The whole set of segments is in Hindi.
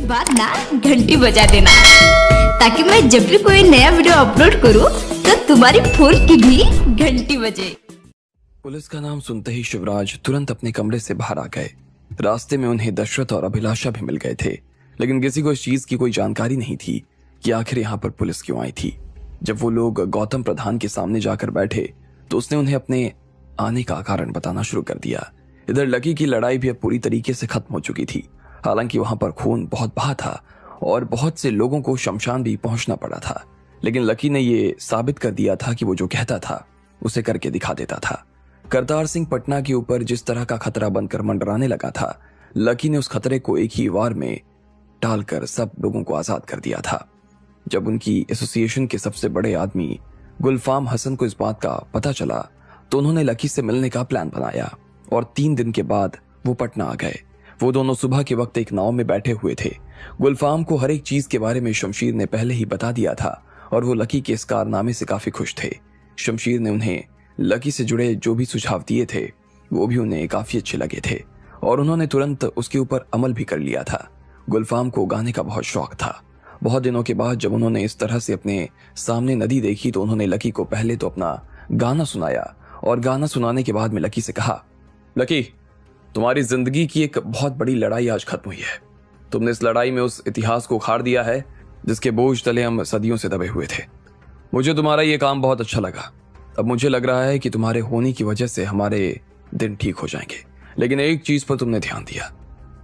बाद ना घंटी बजा देना, ताकि मैं जब भी कोई नया वीडियो अपलोड करूं तो तुम्हारी फोन की भी घंटी बजे। पुलिस का नाम सुनते ही शिवराज तुरंत अपने कमरे से बाहर आ गए। रास्ते में उन्हें दशरथ और अभिलाषा भी मिल गए थे, लेकिन किसी को इस चीज की कोई जानकारी नहीं थी कि आखिर यहाँ पर पुलिस क्यों आई थी। जब वो लोग गौतम प्रधान के सामने जाकर बैठे तो उसने उन्हें अपने आने का कारण बताना शुरू कर दिया। इधर लकी की लड़ाई भी अब पूरी तरीके से खत्म हो चुकी थी। हालांकि वहां पर खून बहुत बहा था और बहुत से लोगों को शमशान भी पहुंचना पड़ा था, लेकिन लकी ने ये साबित कर दिया था कि वो जो कहता था उसे करके दिखा देता था। करतार सिंह पटना के ऊपर जिस तरह का खतरा बनकर मंडराने लगा था, लकी ने उस खतरे को एक ही वार में टालकर सब लोगों को आजाद कर दिया था। जब उनकी एसोसिएशन के सबसे बड़े आदमी गुलफाम हसन को इस बात का पता चला तो उन्होंने लकी से मिलने का प्लान बनाया और 3 दिन के बाद वो पटना आ गए। वो दोनों सुबह के वक्त एक नाव में बैठे हुए थे। गुलफाम को हर एक चीज के बारे में शमशीर ने पहले ही बता दिया था और वो लकी के इस कारनामे से काफी खुश थे। शमशीर ने उन्हें लकी से जुड़े जो भी सुझाव दिए थे वो भी उन्हें काफी अच्छे लगे थे और उन्होंने तुरंत उसके ऊपर अमल भी कर लिया था। गुलफाम को गाने का बहुत शौक था। बहुत दिनों के बाद जब उन्होंने इस तरह से अपने सामने नदी देखी तो उन्होंने लकी को पहले तो अपना गाना सुनाया और गाना सुनाने के बाद में लकी से कहा, लकी, तुम्हारी जिंदगी की एक बहुत बड़ी लड़ाई आज खत्म हुई है। तुमने इस लड़ाई में उस इतिहास को उखाड़ दिया है जिसके बोझ तले हम सदियों से दबे हुए थे। मुझे तुम्हारा ये काम बहुत अच्छा लगा। अब मुझे लग रहा है कि तुम्हारे होने की वजह से हमारे दिन ठीक हो जाएंगे। लेकिन एक चीज पर तुमने ध्यान दिया।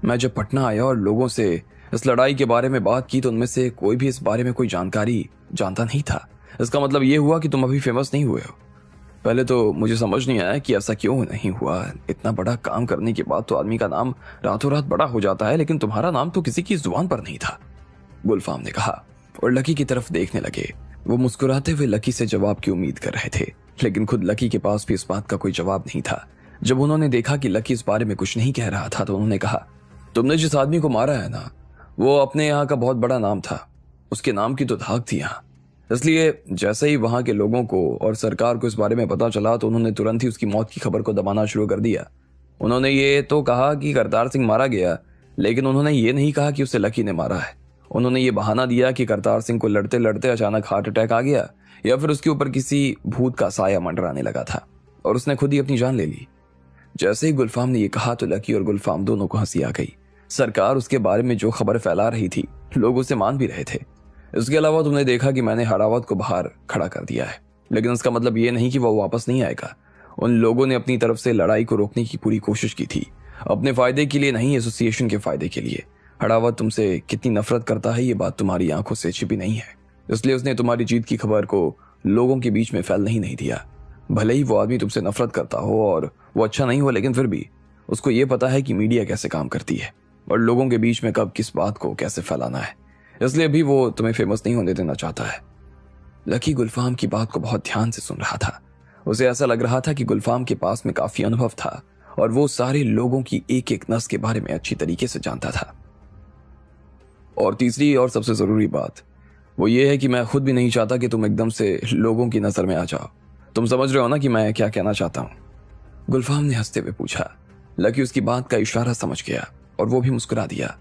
मैं जब पटना आया और लोगों से इस लड़ाई के बारे में बात की तो उनमें से कोई भी इस बारे में कोई जानकारी जानता नहीं था। इसका मतलब ये हुआ कि तुम अभी फेमस नहीं हुए हो। पहले तो मुझे समझ नहीं आया कि ऐसा क्यों नहीं हुआ। इतना बड़ा काम करने के बाद तो आदमी का नाम रातों रात बड़ा हो जाता है, लेकिन तुम्हारा नाम तो किसी की जुबान पर नहीं था, गुलफाम ने कहा और लकी की तरफ देखने लगे। वो मुस्कुराते हुए लकी से जवाब की उम्मीद कर रहे थे, लेकिन खुद लकी के पास भी इस बात का कोई जवाब नहीं था। जब उन्होंने देखा कि लकी इस बारे में कुछ नहीं कह रहा था तो उन्होंने कहा, तुमने जिस आदमी को मारा है ना, वो अपने यहाँ का बहुत बड़ा नाम था। उसके नाम की तो धाक थी यहाँ। इसलिए जैसे ही वहां के लोगों को और सरकार को इस बारे में पता चला तो उन्होंने तुरंत ही उसकी मौत की खबर को दबाना शुरू कर दिया। उन्होंने ये तो कहा कि करतार सिंह मारा गया, लेकिन उन्होंने ये नहीं कहा कि उसे लकी ने मारा है। उन्होंने ये बहाना दिया कि करतार सिंह को लड़ते लड़ते अचानक हार्ट अटैक आ गया या फिर उसके ऊपर किसी भूत का साया मंडराने लगा था और उसने खुद ही अपनी जान ले ली। जैसे ही गुलफाम ने ये कहा तो लकी और गुलफाम दोनों को हंसी आ गई। सरकार उसके बारे में जो खबर फैला रही थी लोग उसे मान भी रहे थे। इसके अलावा तुमने देखा कि मैंने हरावत को बाहर खड़ा कर दिया है, लेकिन इसका मतलब ये नहीं कि वो वापस नहीं आएगा। उन लोगों ने अपनी तरफ से लड़ाई को रोकने की पूरी कोशिश की थी, अपने फायदे के लिए नहीं, एसोसिएशन के फायदे के लिए। हरावत तुमसे कितनी नफरत करता है ये बात तुम्हारी आंखों से छिपी नहीं है, इसलिए उसने तुम्हारी जीत की खबर को लोगों के बीच में फैलने ही नहीं दिया। भले ही वो आदमी तुमसे नफरत करता हो और वो अच्छा नहीं हो, लेकिन फिर भी उसको ये पता है कि मीडिया कैसे काम करती है और लोगों के बीच में कब किस बात को कैसे फैलाना है, इसलिए भी वो तुम्हें फेमस नहीं होने देना चाहता है। लकी गुलफाम की बात को बहुत ध्यान से सुन रहा था। उसे ऐसा लग रहा था कि गुलफाम के पास में काफी अनुभव था और वो सारे लोगों की एक एक नस के बारे में अच्छी तरीके से जानता था। और तीसरी और सबसे जरूरी बात वो ये है कि मैं खुद भी नहीं चाहता कि तुम एकदम से लोगों की नजर में आ जाओ। तुम समझ रहे हो ना कि मैं क्या कहना चाहता हूं? गुलफाम ने हंसते हुए पूछा। लकी उसकी बात का इशारा समझ गया और वो भी मुस्कुरा दिया।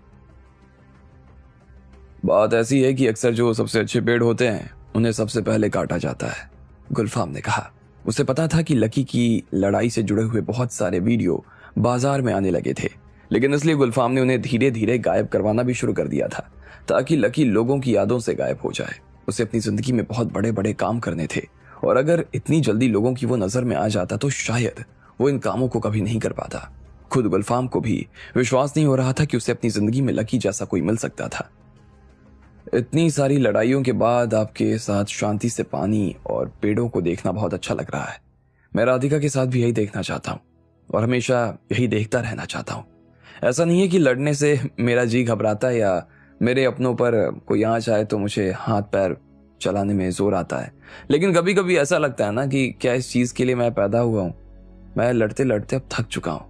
बात ऐसी है कि अक्सर जो सबसे अच्छे पेड़ होते हैं उन्हें सबसे पहले काटा जाता है, गुलफाम ने कहा। उसे पता था कि लकी की लड़ाई से जुड़े हुए बहुत सारे वीडियो बाजार में आने लगे थे, लेकिन इसलिए गुलफाम ने उन्हें धीरे धीरे गायब करवाना भी शुरू कर दिया था ताकि लकी लोगों की यादों से गायब हो जाए। उसे अपनी जिंदगी में बहुत बड़े बड़े काम करने थे और अगर इतनी जल्दी लोगों की वो नजर में आ जाता तो शायद वो इन कामों को कभी नहीं कर पाता। खुद गुलफाम को भी विश्वास नहीं हो रहा था कि उसे अपनी जिंदगी में लकी जैसा कोई मिल सकता था। इतनी सारी लड़ाइयों के बाद आपके साथ शांति से पानी और पेड़ों को देखना बहुत अच्छा लग रहा है। मैं राधिका के साथ भी यही देखना चाहता हूँ और हमेशा यही देखता रहना चाहता हूँ। ऐसा नहीं है कि लड़ने से मेरा जी घबराता है या मेरे अपनों पर कोई आंच आए तो मुझे हाथ पैर चलाने में जोर आता है, लेकिन कभी कभी ऐसा लगता है ना कि क्या इस चीज के लिए मैं पैदा हुआ हूँ। मैं लड़ते लड़ते अब थक चुका हूँ,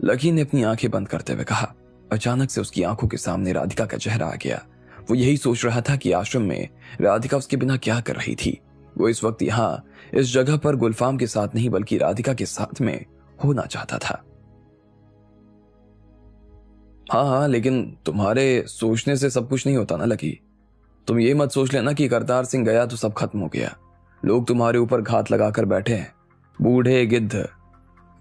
लकी ने अपनी आंखें बंद करते हुए कहा। अचानक से उसकी आंखों के सामने राधिका का चेहरा आ गया। वो यही सोच रहा था कि आश्रम में राधिका उसके बिना क्या कर रही थी। वो इस वक्त यहाँ इस जगह पर गुलफाम के साथ नहीं बल्कि राधिका के साथ में होना चाहता था। हाँ हाँ, लेकिन तुम्हारे सोचने से सब कुछ नहीं होता ना लकी। तुम ये मत सोच लेना कि करतार सिंह गया तो सब खत्म हो गया। लोग तुम्हारे ऊपर घात लगाकर बैठे हैं, बूढ़े गिद्ध,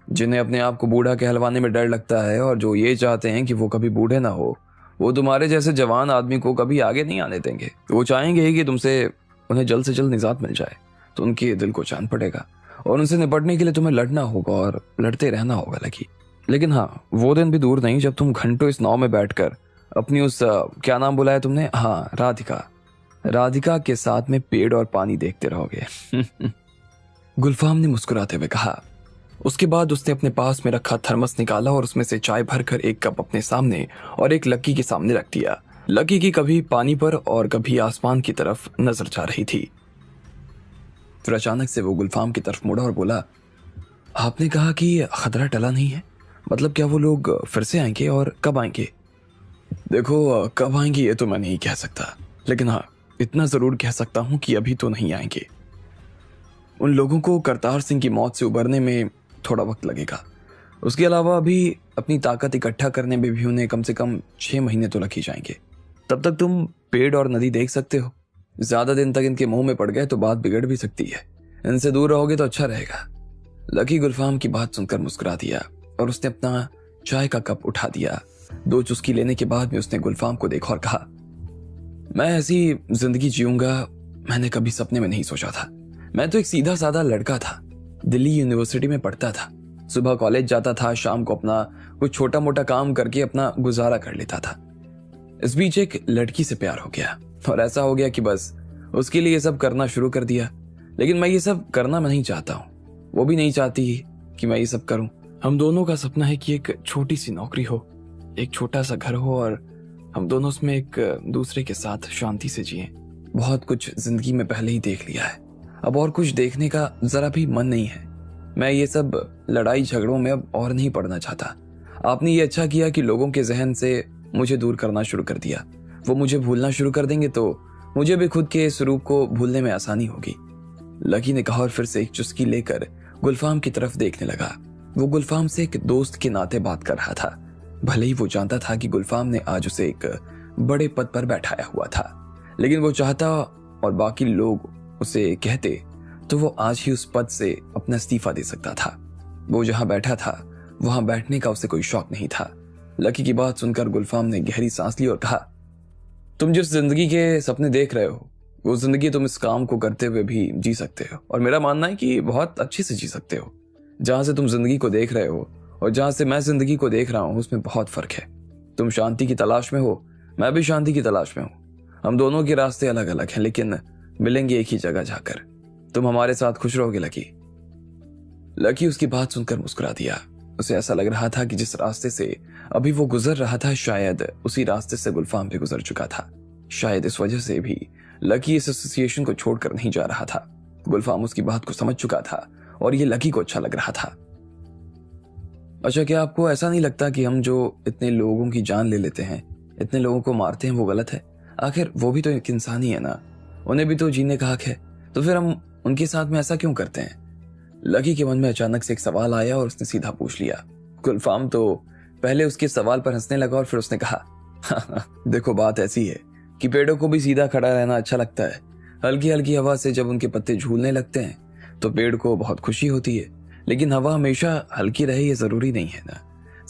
जिन्हें अपने आप को बूढ़ा कहलवाने में डर लगता है और जो ये चाहते हैं कि वो कभी बूढ़े ना हो, वो तुम्हारे जैसे जवान आदमी को कभी आगे नहीं आने देंगे। वो चाहेंगे कि तुमसे उन्हें जल्द से जल्द निजात मिल जाए, तो उनके दिल को चैन पड़ेगा और उनसे निपटने के लिए तुम्हें लड़ना होगा और लड़ते रहना होगा लकी। लेकिन हाँ, वो दिन भी दूर नहीं जब तुम घंटों इस नाव में बैठकर अपनी उस क्या नाम बुलाया तुमने, हाँ राधिका के साथ में पेड़ और पानी देखते रहोगे। गुलफाम ने मुस्कुराते हुए कहा। उसके बाद उसने अपने पास में रखा थर्मस निकाला और उसमें से चाय भरकर एक कप अपने सामने और एक लकी के सामने रख दिया। लकी की कभी पानी पर और कभी आसमान की तरफ नजर जा रही थी। फिर अचानक से वो गुलफाम की तरफ मुड़ा और बोला, आपने कहा कि खतरा टला नहीं है, मतलब क्या वो लोग फिर से आएंगे और कब आएंगे? देखो, कब आएंगे ये तो मैं नहीं कह सकता, लेकिन हाँ इतना जरूर कह सकता हूं कि अभी तो नहीं आएंगे। उन लोगों को करतार सिंह की मौत से उबरने में थोड़ा वक्त लगेगा। उसके अलावा अभी अपनी ताकत इकट्ठा करने में भी उन्हें कम से कम 6 महीने तो लग ही जाएंगे। तब तक तुम पेड़ और नदी देख सकते हो। ज्यादा दिन तक इनके मुंह में पड़ गए तो बात बिगड़ भी सकती है। इनसे दूर रहोगे तो अच्छा रहेगा। लकी गुलफाम की बात सुनकर मुस्कुरा दिया और उसने अपना चाय का कप उठा दिया। 2 चुस्की लेने के बाद में उसने गुलफाम को देखा और कहा, मैं ऐसी जिंदगी जीऊंगा मैंने कभी सपने में नहीं सोचा था। मैं तो एक सीधा साधा लड़का था, दिल्ली यूनिवर्सिटी में पढ़ता था, सुबह कॉलेज जाता था, शाम को अपना कुछ छोटा मोटा काम करके अपना गुजारा कर लेता था। इस बीच एक लड़की से प्यार हो गया और ऐसा हो गया कि बस उसके लिए ये सब करना शुरू कर दिया। लेकिन मैं ये सब करना मैं नहीं चाहता हूँ, वो भी नहीं चाहती कि मैं ये सब करूँ। हम दोनों का सपना है कि एक छोटी सी नौकरी हो, एक छोटा सा घर हो और हम दोनों उसमें एक दूसरे के साथ शांति से जिएं। बहुत कुछ जिंदगी में पहले ही देख लिया है, अब और कुछ देखने का जरा भी मन नहीं है। मैं ये सब लड़ाई झगड़ों में अब और नहीं पड़ना चाहता। आपने ये अच्छा किया कि लोगों के जहन से मुझे दूर करना शुरू कर दिया। वो मुझे भूलना शुरू कर देंगे तो मुझे भी खुद के स्वरूप को भूलने में आसानी होगी। लकी ने कहा और फिर से एक चुस्की लेकर गुलफाम की तरफ देखने लगा। वो गुलफाम से एक दोस्त के नाते बात कर रहा था, भले ही वो जानता था कि गुलफाम ने आज उसे एक बड़े पद पर बैठाया हुआ था, लेकिन वो चाहता और बाकी लोग उसे कहते तो वो आज ही उस पद से अपना इस्तीफा दे सकता था। वो जहां बैठा था वहां बैठने का उसे कोई शौक नहीं था। लकी की बात सुनकर गुलफाम ने गहरी सांस ली और कहा, तुम जिस जिंदगी के सपने देख रहे हो वो जिंदगी तुम इस काम को करते हुए भी जी सकते हो, और मेरा मानना है कि बहुत अच्छे से जी सकते हो। जहां से तुम जिंदगी को देख रहे हो और जहां से मैं जिंदगी को देख रहा हूं उसमें बहुत फर्क है। तुम शांति की तलाश में हो, मैं भी शांति की तलाश में हूं। हम दोनों के रास्ते अलग अलग हैं लेकिन मिलेंगे एक ही जगह जाकर। तुम हमारे साथ खुश रहोगे लकी। लकी उसकी बात सुनकर मुस्कुरा दिया। उसे ऐसा लग रहा था कि जिस रास्ते से अभी वो गुजर रहा था शायद उसी रास्ते से गुलफाम भी गुजर चुका था। शायद इस वजह से भी लकी इस एसोसिएशन को छोड़कर नहीं जा रहा था। गुलफाम उसकी बात को समझ चुका था और ये लकी को अच्छा लग रहा था। अच्छा, क्या आपको ऐसा नहीं लगता कि हम जो इतने लोगों की जान ले लेते हैं, इतने लोगों को मारते हैं, वो गलत है? आखिर वो भी तो एक इंसान ही है ना, उन्हें भी तो जीने का हक है। तो फिर हम उनके साथ में ऐसा क्यों करते हैं? लकी के मन में अचानक से एक सवाल आया और उसने सीधा पूछ लिया। गुलफाम तो पहले उसके सवाल पर हंसने लगा और फिर उसने कहा, देखो बात ऐसी है कि पेड़ों को भी सीधा खड़ा रहना अच्छा लगता है। हल्की हल्की हवा से जब उनके पत्ते झूलने लगते हैं तो पेड़ को बहुत खुशी होती है, लेकिन हवा हमेशा हल्की रहे ये जरूरी नहीं है ना।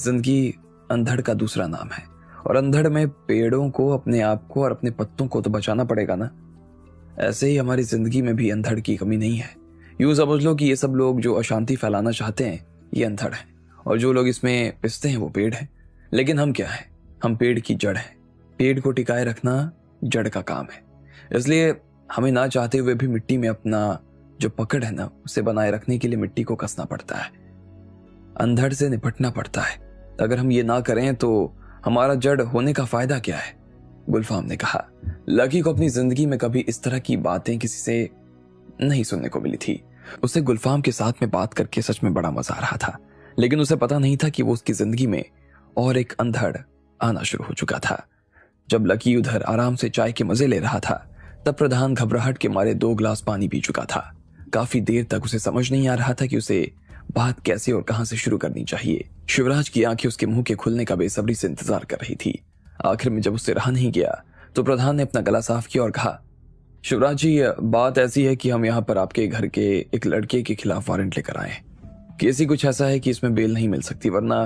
जिंदगी अंधड़ का दूसरा नाम है और अंधड़ में पेड़ों को, अपने आप को और अपने पत्तों को तो बचाना पड़ेगा ना। ऐसे ही हमारी जिंदगी में भी अंधड़ की कमी नहीं है। यूं समझ लो कि ये सब लोग जो अशांति फैलाना चाहते हैं ये अंधड़ हैं और जो लोग इसमें पिसते हैं वो पेड़ हैं। लेकिन हम क्या हैं? हम पेड़ की जड़ हैं। पेड़ को टिकाए रखना जड़ का काम है, इसलिए हमें ना चाहते हुए भी मिट्टी में अपना जो पकड़ है ना उसे बनाए रखने के लिए मिट्टी को कसना पड़ता है, अंधड़ से निपटना पड़ता है। अगर हम ये ना करें तो हमारा जड़ होने का फायदा क्या है? गुलफाम ने कहा। लकी को अपनी जिंदगी में कभी इस तरह की बातें किसी से नहीं सुनने को मिली थी। उसे गुलफाम के साथ में बात करके सच में बड़ा मजा आ रहा था, लेकिन उसे पता नहीं था कि वो उसकी जिंदगी में और एक अंधड़ आना शुरू हो चुका था। जब लकी उधर आराम से चाय के मजे ले रहा था तब प्रधान घबराहट के मारे 2 गिलास पानी पी चुका था। काफी देर तक उसे समझ नहीं आ रहा था कि उसे बात कैसे और कहां से शुरू करनी चाहिए। शिवराज की आंखें उसके मुंह के खुलने का बेसब्री से इंतजार कर रही थी। आखिर में जब उससे रहा नहीं गया तो प्रधान ने अपना गला साफ किया और कहा, शिवराज जी, बात ऐसी है कि हम यहाँ पर आपके घर के एक लड़के के खिलाफ वारंट लेकर आए। केस कुछ ऐसा है कि इसमें बेल नहीं मिल सकती, वरना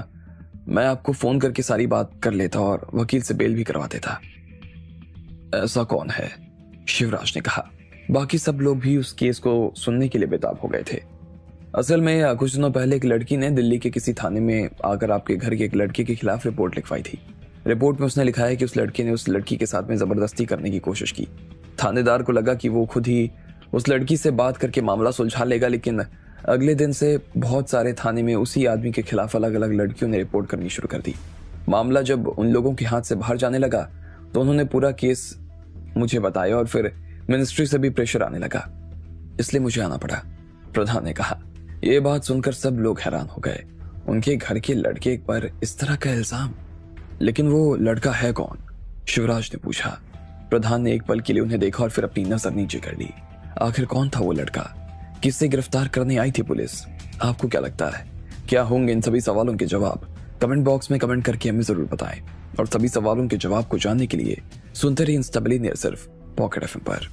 मैं आपको फोन करके सारी बात कर लेता और वकील से बेल भी करवा देता। ऐसा कौन है? शिवराज ने कहा। बाकी सब लोग भी उस केस को सुनने के लिए बेताब हो गए थे। असल में कुछ दिनों पहले एक लड़की ने दिल्ली के किसी थाने में आकर आपके घर के एक लड़के के खिलाफ रिपोर्ट लिखवाई थी। रिपोर्ट में उसने लिखा है कि उस लड़के ने उस लड़की के साथ में जबरदस्ती करने की कोशिश की। थानेदार को लगा कि वो खुद ही उस लड़की से बात करके मामला सुलझा लेगा, लेकिन अगले दिन से बहुत सारे थाने में उसी आदमी के खिलाफ अलग अलग लड़कियों ने रिपोर्ट करनी शुरू कर दी। मामला जब उन लोगों के हाथ से बाहर जाने लगा तो उन्होंने पूरा केस मुझे बताया और फिर मिनिस्ट्री से भी प्रेशर आने लगा, इसलिए मुझे आना पड़ा, प्रधान ने कहा। यह बात सुनकर सब लोग हैरान हो गए। उनके घर के लड़के पर इस तरह का इल्जाम। लेकिन वो लड़का है कौन? शिवराज ने पूछा। प्रधान ने एक पल के लिए उन्हें देखा और फिर अपनी नजर नीचे कर ली। आखिर कौन था वो लड़का? किससे गिरफ्तार करने आई थी पुलिस? आपको क्या लगता है, क्या होंगे इन सभी सवालों के जवाब? कमेंट बॉक्स में कमेंट करके हमें जरूर बताएं। और सभी सवालों के जवाब को जानने के लिए सुनते रहिए इंस्टाबिली सिर्फ पॉकेट एफएम पर।